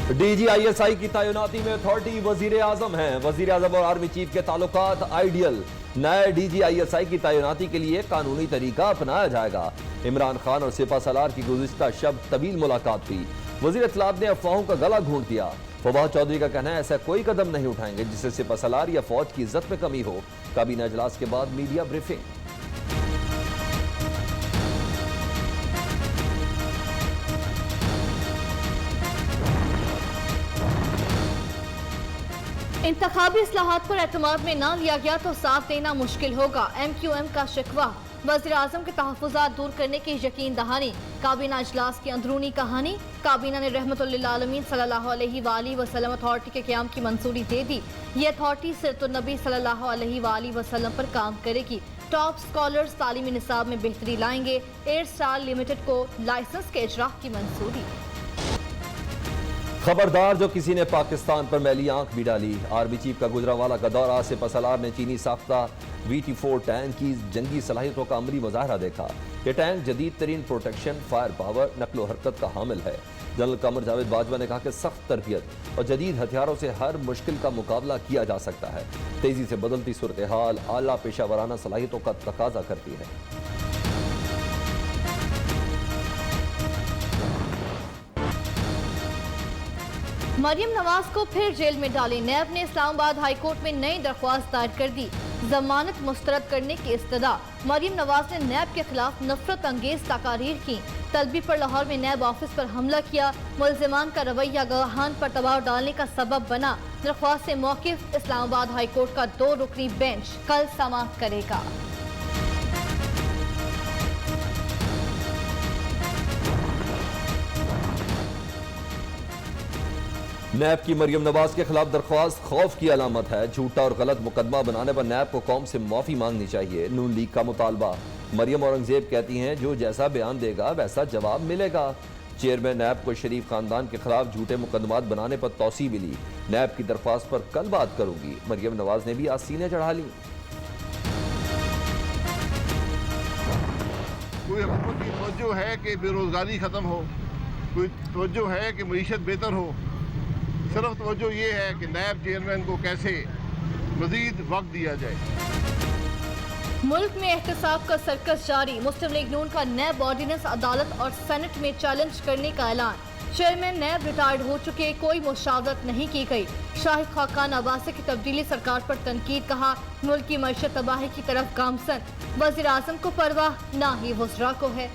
DGISI की तैनाती में अथॉरिटी वजीर आजम है। वजीर आजम और आर्मी चीफ के ताल्लुकात आइडियल। नए DGISI की तैनाती के लिए कानूनी तरीका अपनाया जाएगा। इमरान खान और सिपा सलार की गुज़िश्ता शब तवील मुलाकात हुई। वजीर इत्तलात ने अफवाहों का गला घोंट दिया। फवाद चौधरी का कहना है ऐसा कोई कदम नहीं उठाएंगे जिससे सिपा सलार या फौज की इज्जत में कमी हो। काबीना इजलास के बाद मीडिया ब्रीफिंग। इंतखाबी इस्लाहात पर एतमाद में ना लिया गया तो साथ देना मुश्किल होगा। MQM का शिकवा। वज़ीर आज़म के तहफ़्फ़ुज़ात दूर करने की यकीन दहानी। काबीना इजलास की अंदरूनी कहानी। काबीना ने रहमतुल्लिल आलमीन सल्लल्लाहु अलैहि वसल्लम अथॉरिटी के क़याम की मंजूरी दे दी। ये अथॉरिटी सिरतुन्नबी सल्लल्लाहु अलैहि वसल्लम पर काम करेगी। टॉप स्कॉलर्स तालीमी निसाब में बेहतरी लाएंगे। एयर स्टार लिमिटेड को लाइसेंस के इजरा की मंजूरी। खबरदार जो किसी ने पाकिस्तान पर मैली आंख भी डाली। आर्मी चीफ का गुजरांवाला का दौरा। सिपा सलार ने चीनी साख्ता VT4 टैंक की जंगी सलाहियतों का अमली मुजाहरा देखा। ये टैंक जदीद तरीन प्रोटेक्शन, फायर पावर, नकलो हरकत का हामिल है। जनरल कमर जावेद बाजवा ने कहा कि सख्त तरबियत और जदीद हथियारों से हर मुश्किल का मुकाबला किया जा सकता है। तेजी से बदलती सूरत हाल आला पेशा वराना सलाहियतों का तकाजा करती है। मरियम नवाज को फिर जेल में डाले। नैब ने इस्लामाबाद हाईकोर्ट में नई दरख्वास्त दायर कर दी। जमानत मुस्तरद करने की इस्तदा। मरियम नवाज ने नैब के खिलाफ नफरत अंगेज तकारीर की। तलबी पर लाहौर में नैब ऑफिस पर हमला किया। मुल्जिमान का रवैया गवाहान पर दबाव डालने का सबब बना। दरख्वास्त से मौकिफ इस्लामाबाद हाईकोर्ट का 2 रुकनी बेंच कल समाअत करेगा। नैब की मरियम नवाज के खिलाफ दरख्वास्त खौफ की अलामत है। झूठा और गलत मुकदमा बनाने पर नैब को कौम से माफी मांगनी चाहिए। नून लीग का मुतालबा। मरियम औरंगजेब कहती हैं जो जैसा बयान देगा वैसा जवाब मिलेगा। चेयरमैन नैब को शरीफ खानदान के खिलाफ झूठे मुकदमात बनाने पर तौसी मिली। नैब की दरख्वास्त पर कल बात करूंगी। मरियम नवाज ने भी आज सीने चढ़ा ली। कोई हुकूमत की तवज्जो है कि बेरोजगारी खत्म हो, कोई तवज्जो है कि मईशत बेहतर हो। सिर्फ तवज्जो ये है कि नैब चेयरमैन को कैसे मजीद वक्त दिया जाए। मुल्क में एहतसाब का सर्कस जारी। मुस्लिम लीग नून का नैब ऑर्डिनेंस अदालत और सेनेट में चैलेंज करने का ऐलान। चेयरमैन नैब रिटायर्ड हो चुके, कोई मुशावरत नहीं की गई। शाहिद खाकान अब्बासी की तब्दीली सरकार पर तनकीद। कहा मुल्क की मईशत तबाही की तरफ गामसन। वज़ीर आज़म को परवाह ना ही वज़रा को है।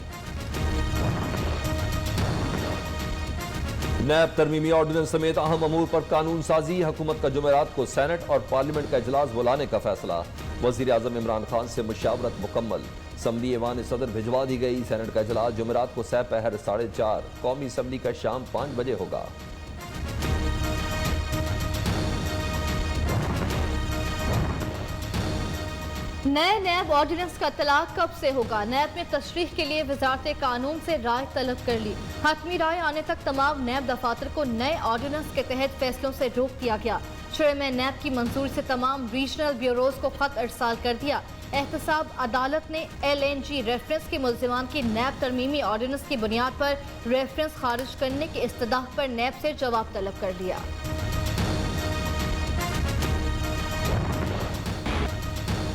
नैब तरमीमी ऑर्डिनेंस समेत अहम अमूर पर कानून साजी। हुकूमत का जुमेरात को सेनेट और पार्लियामेंट का इजलास बुलाने का फैसला। वज़ीर आज़म इमरान खान से मुशावरत मुकम्मल। असम्बली ऐवान सदर भिजवा दी गई। सेनेट का इजलास जुमेरात को सपहर 4:30। कौमी असम्बली का शाम 5 बजे होगा। नए नैब ऑर्डिनेंस का तलाक कब से होगा? नैब में तशरीह के लिए वजारत कानून से राय तलब कर ली। हतमी राय आने तक तमाम नैब दफातर को नए ऑर्डिनेंस के तहत फैसलों से रोक दिया गया। चेयरमैन नैब की मंजूरी से तमाम रीजनल ब्यूरोज को खत अरसाल कर दिया। एहतसाब अदालत ने LNG रेफरेंस के मुल्जिमान की नैब तरमीमी ऑर्डिनेंस की बुनियाद पर रेफरेंस खारिज करने की इस्तदाह पर नैब से जवाब तलब कर दिया।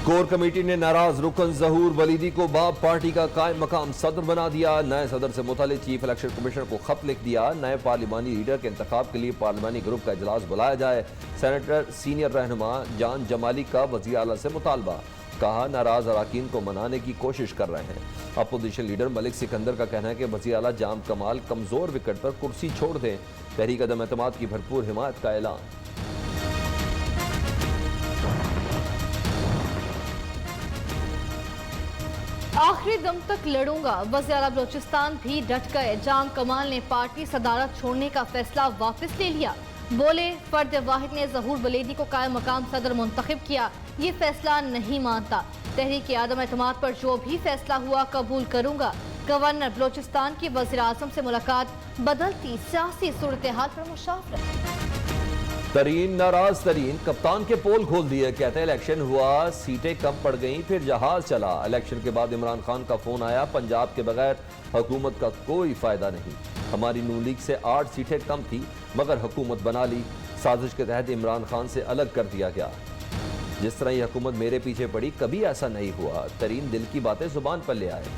कोर कमेटी ने नाराज रुकन जहूर वलीदी को बाप पार्टी का कायम मकाम सदर बना दिया। नए सदर से मुतालिक चीफ इलेक्शन कमीशनर को खत लिख दिया। नए पार्लिमानी लीडर के इंतखाब के लिए पार्लिमानी ग्रुप का इजलास बुलाया जाए। सेनेटर सीनियर रहनुमा जान जमाली का वज़ीर आला से मुतालबा। कहा नाराज अराकीन को मनाने की कोशिश कर रहे हैं। अपोजिशन लीडर मलिक सिकंदर का कहना है कि वज़ीर आला जाम कमाल कमजोर विकेट पर कुर्सी छोड़ दें। तहरीक अदम एतमाद की भरपूर हिमायत का ऐलान। आखिरी दम तक लड़ूंगा। वज़ीर-ए-आला बलोचिस्तान भी डट गए। जाम कमाल ने पार्टी सदारत छोड़ने का फैसला वापस ले लिया। बोले फर्द वाहिद ने ज़हूर वलीदी को कायम मकाम सदर मुंतखब किया। ये फैसला नहीं मानता। तहरीक आदम एतमाद पर जो भी फैसला हुआ कबूल करूंगा। गवर्नर बलोचिस्तान की वज़ीर आज़म से मुलाकात। बदलती सियासी सूरत हाल पर मुशावरत। तरीन नाराज तरीन कप्तान के पोल खोल दिए, कहते हैं इलेक्शन हुआ, सीटें कम पड़ गईं, फिर जहाज चला। इलेक्शन के बाद इमरान खान का फोन आया, पंजाब के बगैर हुकूमत का कोई फायदा नहीं। हमारी नून लीग से 8 सीटें कम थी मगर हुकूमत बना ली। साजिश के तहत इमरान खान से अलग कर दिया गया। जिस तरह ये हुकूमत मेरे पीछे पड़ी, कभी ऐसा नहीं हुआ। तरीन दिल की बातें जुबान पर ले आए।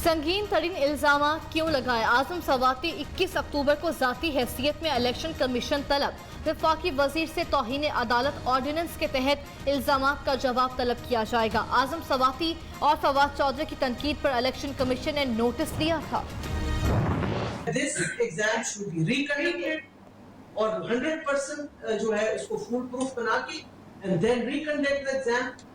संगीन तरीन इल्जाम क्यों लगाए? आजम सवाती 21 अक्टूबर को जाती हैसियत में इलेक्शन कमीशन तलब। वफाकी वजीर से तौहीन अदालत ऑर्डिनेंस के तहत इल्जामात का जवाब तलब किया जाएगा। आजम सवाती और फवाद चौधरी की तनकीद पर इलेक्शन कमीशन ने नोटिस दिया था। This exam should be reconducted और 100% जो है उसको फुल प्रूफ बना के and then reconduct the exam।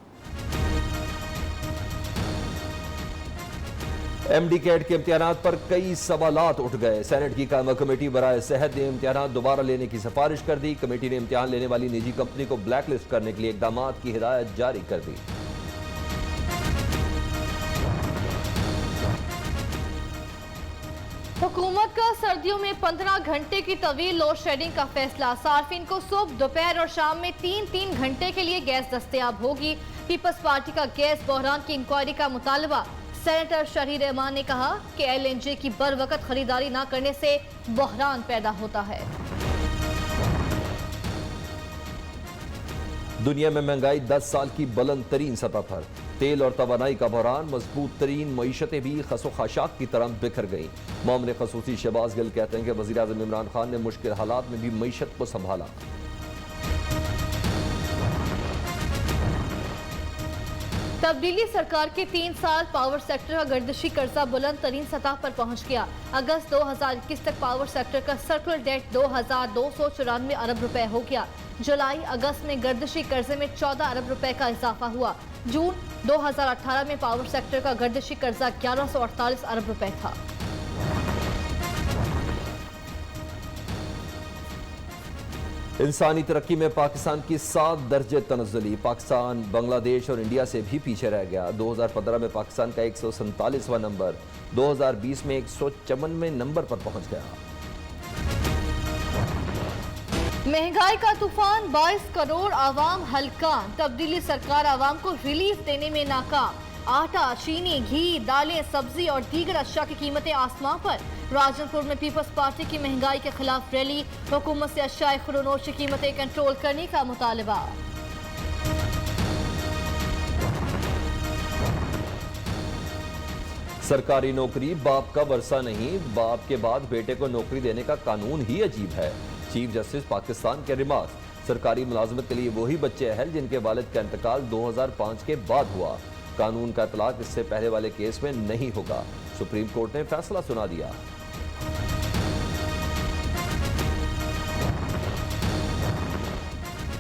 MD CAT के इम्तिहानात पर कई सवालात उठ गए। सेनेट की कायमा कमेटी बराए सेहत ने इम्तिहानात दोबारा लेने की सिफारिश कर दी। कमेटी ने इम्तिहान लेने वाली निजी कंपनी को ब्लैक लिस्ट करने के लिए इकदामात की हिदायत जारी कर दी। हुकूमत का सर्दियों में 15 घंटे की तवील लोड शेडिंग का फैसला। सार्फिन को सुबह, दोपहर और शाम में 3-3 घंटे के लिए गैस दस्तयाब होगी। पीपल्स पार्टी का गैस बहरान की इंक्वायरी का मुतालबा। सेनेटर शहीर रहमान ने कहा कि LNG की बर वक्त खरीदारी न करने से बहरान पैदा होता है। दुनिया में महंगाई 10 साल की बुलंद तरीन सतह पर। तेल और तवानाई का बहरान, मजबूत तरीन मईशतें भी खसो खाशाक की तरह बिखर गईं। मामले खसूसी शहबाज गिल कहते हैं कि वज़ीर आज़म इमरान खान ने मुश्किल हालात में भी मईशत को संभाला। तब्दीली सरकार के 3 साल पावर सेक्टर का गर्दिशी कर्जा बुलंद तरीन सतह पर पहुंच गया। अगस्त 2021 तक पावर सेक्टर का सर्कुलर डेट 2294 अरब रुपए हो गया। जुलाई अगस्त में गर्दिशी कर्जे में 14 अरब रुपए का इजाफा हुआ। जून 2018 में पावर सेक्टर का गर्दिशी कर्जा 1148 अरब रुपए था। इंसानी तरक्की में पाकिस्तान की 7 दर्जे तनज़्ज़ुली। पाकिस्तान बांग्लादेश और इंडिया से भी पीछे रह गया। 2015 में पाकिस्तान का 147वां नंबर 2020 में 154वें नंबर पर पहुंच गया। महंगाई का तूफान, 22 करोड़ आवाम हलकान। तब्दीली सरकार आवाम को रिलीफ देने में नाकाम। आटा, चीनी, घी, दालें, सब्जी और दीगर अशिया की कीमतें आसमां पर। राजनपुर में पीपल्स पार्टी की महंगाई के खिलाफ रैली। हुकूमत से अशिया खुरोनोश की कीमतें कंट्रोल करने का मुतालबा। सरकारी नौकरी बाप का वर्षा नहीं, बाप के बाद बेटे को नौकरी देने का कानून ही अजीब है। चीफ जस्टिस पाकिस्तान के रिमार्क्स। सरकारी मुलाजमत के लिए वही बच्चे अहल जिनके वालिद का इंतकाल 2005 के बाद हुआ। कानून का इतलाक इससे पहले वाले केस में नहीं होगा। सुप्रीम कोर्ट ने फैसला सुना दिया।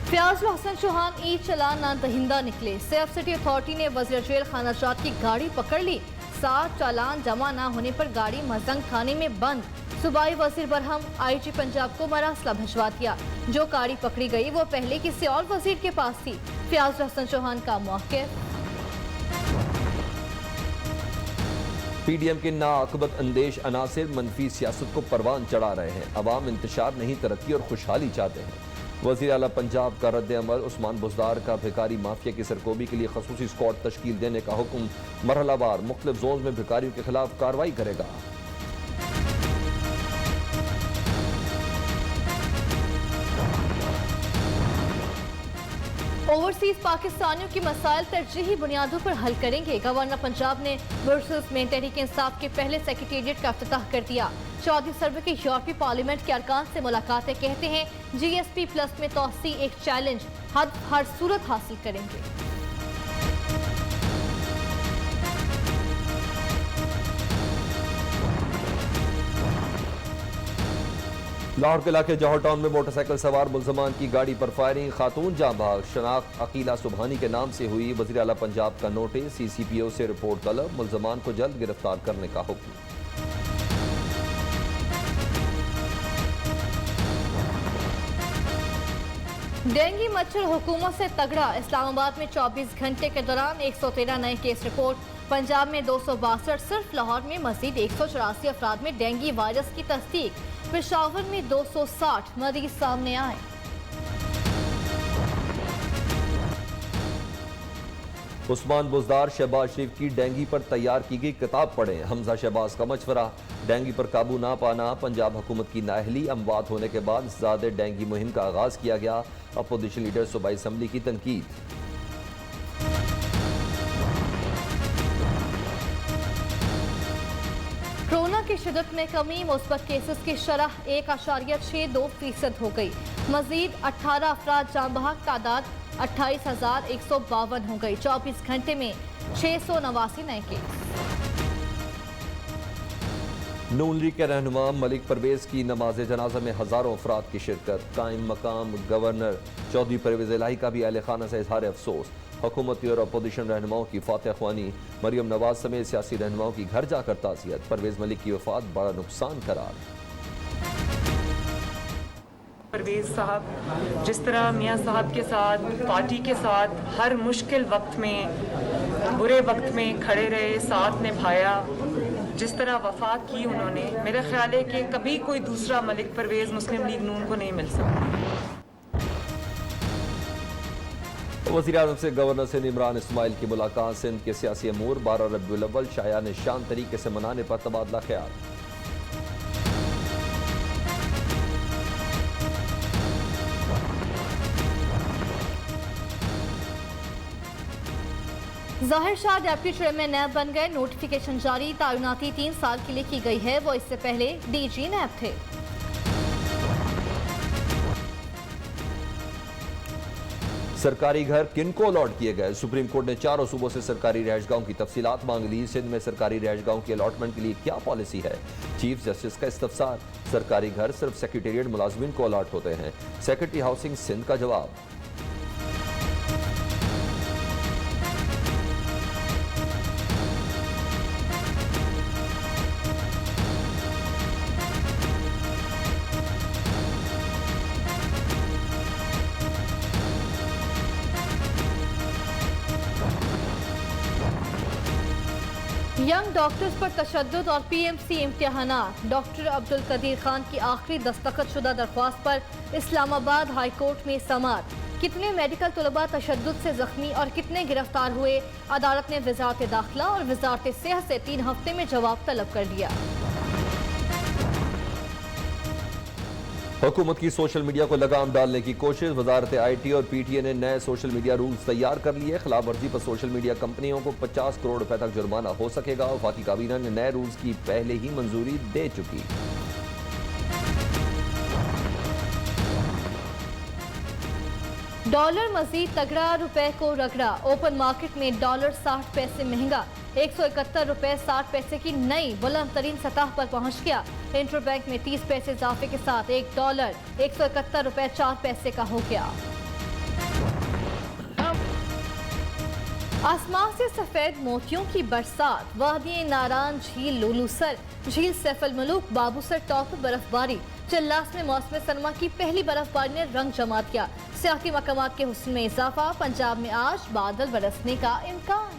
फयाज हसन चौहान ईद चलान ना दहिंदा निकले। सेफ सिटी अथॉरिटी ने वज़ीर जेल खानाजात की गाड़ी पकड़ ली। 7 चालान जमा न होने पर गाड़ी मजंग थाने में बंद। सूबाई वजीर बरहम IG पंजाब को मरासला भिजवा दिया। जो गाड़ी पकड़ी गई वो पहले किसी और वजीर के पास थी। फयाज हसन चौहान का मौक़िफ़। PDM के नाअक़बत अंदेश अनासिर मनफी सियासत को परवान चढ़ा रहे हैं। अवाम इंतशार नहीं, तरक्की और खुशहाली चाहते हैं। वज़ीर आला पंजाब का रद्द अमल। उस्मान बुज़दार का भिखारी माफिया की सरकोबी के लिए खसूसी स्क्वाड तश्कील देने का हुक्म। मरहलावार मुख्तलिफ जोन में भिखारियों के खिलाफ कार्रवाई करेगा। ओवरसीज पाकिस्तानियों की मसाइल तरजीही बुनियादों पर हल करेंगे। गवर्नर पंजाब ने ब्रसेल्स में तहरीक इंसाफ के पहले सेक्रेटेरिएट का इफ्तिताह कर दिया। चौधरी सर्वे के यूरोपीय पार्लियामेंट के अरकान से मुलाकातें। कहते हैं GSP+ में तोसी एक चैलेंज, हर सूरत हासिल करेंगे। लाहौर के इलाके जौहर टाउन में मोटरसाइकिल सवार मुलजमान की गाड़ी पर फायरिंग। खातून जाँ भाग। शनाख्त अकीला सुबहानी के नाम से हुई। वज़ीर आला पंजाब का नोटिस। CCPO से रिपोर्ट तलब। मुलजमान को जल्द गिरफ्तार करने का हुक्म। डेंगू मच्छर हुकूमत से तगड़ा। इस्लामाबाद में 24 घंटे के दौरान 113 नए केस रिपोर्ट। पंजाब में 262, सिर्फ लाहौर में मजीद 184 अफराद में डेंगू वायरस की तस्दीक। पेशावर में 260 मरीज सामने आए। उस्मान बुजदार शहबाज शरीफ की डेंगू पर तैयार की गई किताब पढ़ें। हमजा शहबाज का मशवरा। डेंगू पर काबू ना पाना पंजाब हुकूमत की नाअहली। अमवात होने के बाद ज़्यादा डेंगू मुहिम का आगाज किया गया। अपोजिशन लीडर सूबाई असम्बली की तनकीद। कोरोना की शिदत में कमी। मुस्बत केसेस की शरह 1.62% हो गई। मजीद 18 अफराद जान बहक। तादाद 28,152 हो गई। 24 घंटे में 689 नए केस। नून लीग के रहनुमा मलिक परवेज की नमाज जनाजा में हजारों अफराद की शिरकत। कायम मकाम गवर्नर चौधरी परवेज इलाही का भी अहल खाना से इजहार अफसोस। हुकूमती और अपोजिशन रहनुमाओं की फातह ख्वानी। मरियम नवाज समेत सियासी रहनुमाओं की घर जाकर ताज़ियत। परवेज मलिक की वफात बड़ा नुकसान करार। परवेज साहब जिस तरह मियाँ साहब के साथ, पार्टी के साथ हर मुश्किल वक्त में, बुरे वक्त में खड़े रहे, साथ निभाया, जिस तरह वफा की उन्होंने, मेरा ख्याल है कि कभी कोई दूसरा मलिक परवेज मुस्लिम लीग नून को नहीं मिल सकता। वज़ीर-ए-आज़म से गवर्नर सिंध इमरान इस्माइल की मुलाकात। सिंध के सियासी अमूर 12 रबीउल अव्वल शायान शान तरीके से मनाने पर तबादला ख्याल। जाहिर शाह डेप्टी चेयरमैन नैब बन गए। नोटिफिकेशन जारी। तैनाती 3 साल के लिए की गई है। वो इससे पहले डीजी नैब थे। सरकारी घर किनको अलॉट किए गए। सुप्रीम कोर्ट ने 4 सूबों से सरकारी रहायशगाहों की तफसीलात मांग ली। सिंध में सरकारी रहायशगाहों की अलॉटमेंट के लिए क्या पॉलिसी है। चीफ जस्टिस का इस्तफसार। सरकारी घर सिर्फ सेक्रेटेरिएट मुलाजमीन को अलॉट होते हैं। सेक्रेटरी हाउसिंग सिंध का जवाब। यंग डॉक्टर्स पर तशद्दुद और पीएमसी इम्तिहानात। डॉक्टर अब्दुल कदीर खान की आखिरी दस्तखत शुदा दरख्वास्त पर इस्लामाबाद हाई कोर्ट में समाअत। कितने मेडिकल तलबा तशद्दुद से जख्मी और कितने गिरफ्तार हुए। अदालत ने वजारत दाखिला और वजारत सेहत से 3 हफ्ते में जवाब तलब कर दिया। हुकूमत की सोशल मीडिया को लगाम डालने की कोशिश। वजारत IT और PTA ने नए सोशल मीडिया रूल्स तैयार कर लिए। खिलाफ वर्जी पर सोशल मीडिया कंपनियों को 50 करोड़ रुपए तक जुर्माना हो सकेगा। वफाकी काबीना ने नए रूल्स की पहले ही मंजूरी दे चुकी। डॉलर मजीद तगड़ा। रुपए को रगड़ा। ओपन मार्केट में डॉलर 60 पैसे महंगा। 171 रुपए 60 पैसे की नई बुलंद तरीन सतह पर पहुंच गया। इंटरबैंक में 30 पैसे इजाफे के साथ एक डॉलर 171 रुपए 4 पैसे का हो गया। आसमान से सफेद मोतियों की बरसात। वादी नारान, झील लुलूसर, झील सैफुल मलूक, बाबूसर टॉप पर बर्फबारी। चिल्लास में मौसम सरमा की पहली बर्फबारी ने रंग जमा दिया। सियाती मकामात के हुस्न में इजाफा। पंजाब में आज बादल बरसने का इम्कान।